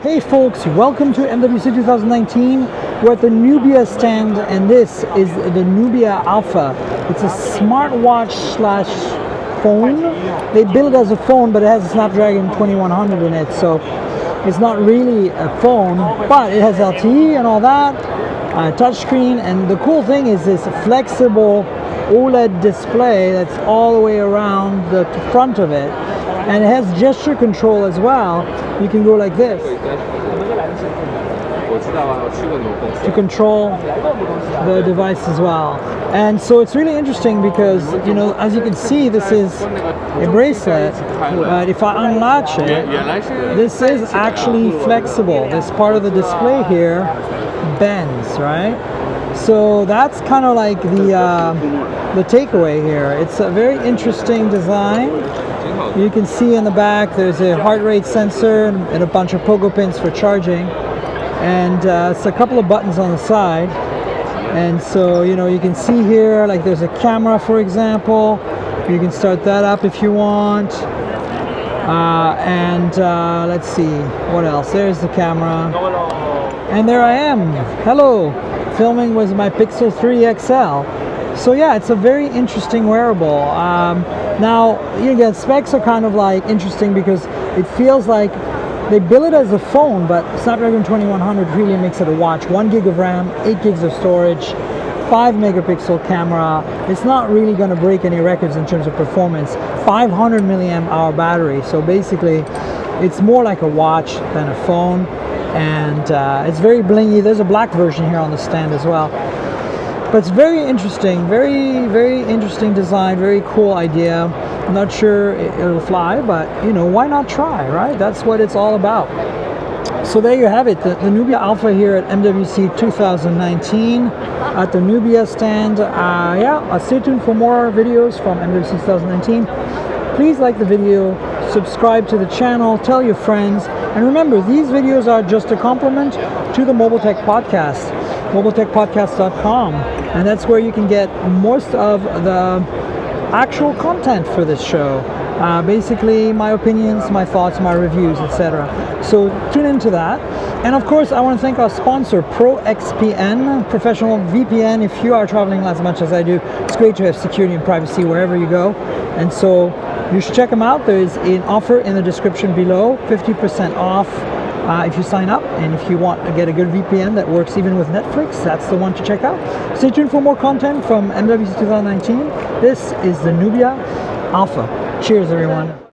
Hey folks, welcome to MWC 2019. We're at the Nubia stand and this is the Nubia Alpha. It's a smartwatch slash phone. They build it as a phone, but it has a Snapdragon 2100 in it, so it's not really a phone, but it has LTE and all that, touchscreen, and the cool thing is this flexible Oled display that's all the way around the front of it, and it has gesture control as well. You can go like this to control the device as well. And so it's really interesting because, you know, as you can see, this is a bracelet, but if I unlatch it, this is actually flexible. This part of the display here bends, right? So that's kind of like the takeaway here. It's a very interesting design. You can see in the back there's a heart rate sensor and a bunch of pogo pins for charging, and it's a couple of buttons on the side. And so, you know, you can see here, like there's a camera, for example. You can start that up if you want. Let's see, what else? There's the camera. And there I am. Hello. Filming with my Pixel 3 XL. So yeah, it's a very interesting wearable. Now, you know, the specs are kind of like interesting because it feels like they build it as a phone, but Snapdragon 2100 really makes it a watch. 1 gig of RAM, 8 gigs of storage, 5 megapixel camera. It's not really going to break any records in terms of performance. 500 milliamp hour battery. So basically, it's more like a watch than a phone. And it's very blingy. There's a black version here on the stand as well. But it's very interesting, very interesting design, very cool idea. I'm not sure it'll fly, but you know, why not try, right? That's what it's all about. So there you have it, the Nubia Alpha here at MWC 2019 at the Nubia stand. Stay tuned for more videos from MWC 2019. Please like the video, subscribe to the channel, tell your friends, and remember, these videos are just a complement to the Mobile Tech Podcast, mobiletechpodcast.com, and that's where you can get most of the actual content for this show. Basically, my opinions, my thoughts, my reviews, etc. So tune into that. And of course, I want to thank our sponsor, ProXPN, professional VPN. If you are traveling as much as I do, it's great to have security and privacy wherever you go. And so you should check them out. There is an offer in the description below, 50% off if you sign up. And if you want to get a good VPN that works even with Netflix, that's the one to check out. Stay tuned for more content from MWC 2019. This is the Nubia Alpha. Cheers, everyone.